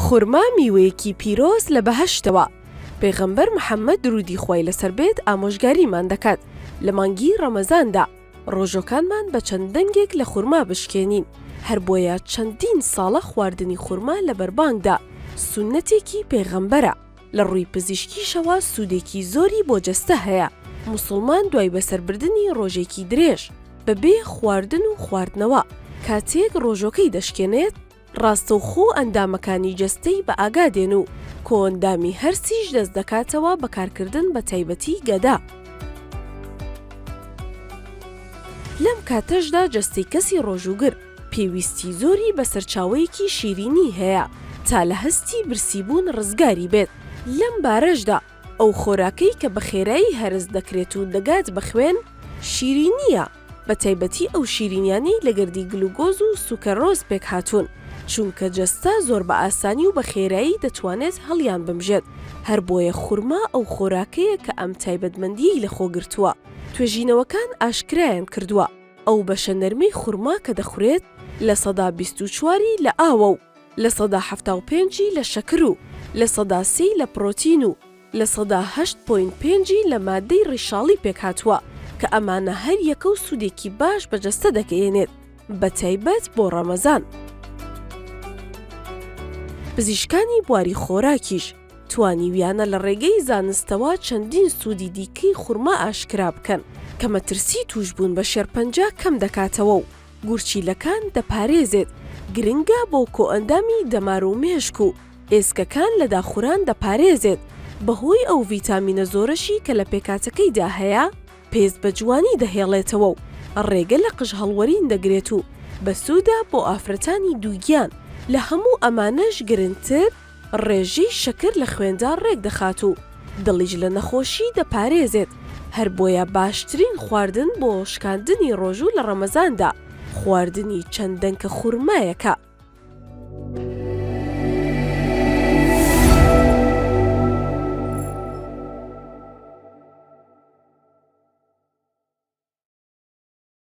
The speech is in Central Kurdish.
خورما میوەیەکی پیرۆز لە بەهەشتەوە. پێغەمبەر محەممەد درودی خوای لەسەر بێت ئامۆژگاریمان دەکات لە مانگی ڕەمەزاندا ڕۆژۆکانمان بە چەند دەنگێک لە خورما بشکێنین. هەر بۆیە چەندین ساڵە خواردنی خورما لە بەربانگدا سونەتێکی پێغەمبەرە. لە ڕووی پزیشکیشەوە سوودێکی زۆری بۆ جەستە هەیە. موسڵمان دوای بەسەربردنی ڕۆژێکی درێژ بەبێ خواردن و خواردنەوە کاتێک ڕۆژۆکەی دەشکێنێت ڕاستەوخۆ ئەندامەکانی جەستەی بە ئاگادێن و کۆئەندامی هەرسیش دەست دەکاتەوە بەکارکردن بە تایبەتی گەدا. لەم کاتەشدا جەستەی کەسی ڕۆژوگر پێویستی زۆری بە سەرچاوەیەکی شیرینی هەیە تا لە هەستی برسیبوون ڕزگاری بێت. لەم بارەشدا ئەو خۆراکەی کە بە خێرایی هەرس دەکرێت و دەگات بە خوێن شیرینیە، بە تایبەتی ئەو شیرینیانەی لە گردی گلوگۆز و سوکەڕۆز پێک هاتوون، چونکە جەستە زۆر بە ئاسانی و بە خێرایی دەتوانێت هەڵیان بمژێت. هەر بۆیە خورما ئەو خۆراکەیە کە ئەم تایبەتمەندیی لە خۆگرتووە. توێژینەوەکان ئاشکرایان کردووە ئەو بەشە نەرمەی خورما کە دەخورێت لە سەدا 24 لە ئاوە و لە سەدا 75 لە شەکر و لە سەدا 3 لە پرۆتین و لە سەدا 8.5 لە مادەی ڕیشاڵی پێک هاتووە کە ئەمانە هەر یەکە و سوودێکی باش بە جەستە دەکەێنێت بە تایبەت بۆ ڕەمەزان. پزیشکانی بواری خۆراکیش توانیویانە لە ڕێگەی زانستەوە چەندین سوودی دیکەی خورما ئاشکرا بکەن کە مەترسی توشبوون بە شێرپەنجە کەم دەکاتەوە و گورچیلەکان دەپارێزێت. گرنگە بۆ کۆئەندامی دەمار و مێشک و ئێسکەکان لە داخوران دەپارێزێت. بەهۆی ئەو ڤیتامینە زۆرەشی کە لە پێکاتەکەیدا هەیە پێست بە جوانی دەهێڵێتەوە و ڕێگە لە قژ هەڵوەرین دەگرێت و بەسوودا بۆ ئافرەتانی دووگیان. لە هەموو ئەمانەش گرنگتر ڕێژەی شەکر لە خوێندا ڕێک دەخات و دڵیش لە نەخۆشی دەپارێزێت. هەر بۆیە باشترین خواردن بۆ شکاندنی ڕۆژوو لە ڕەمەزاندا خواردنی چەند دەنکە خورمایەکە.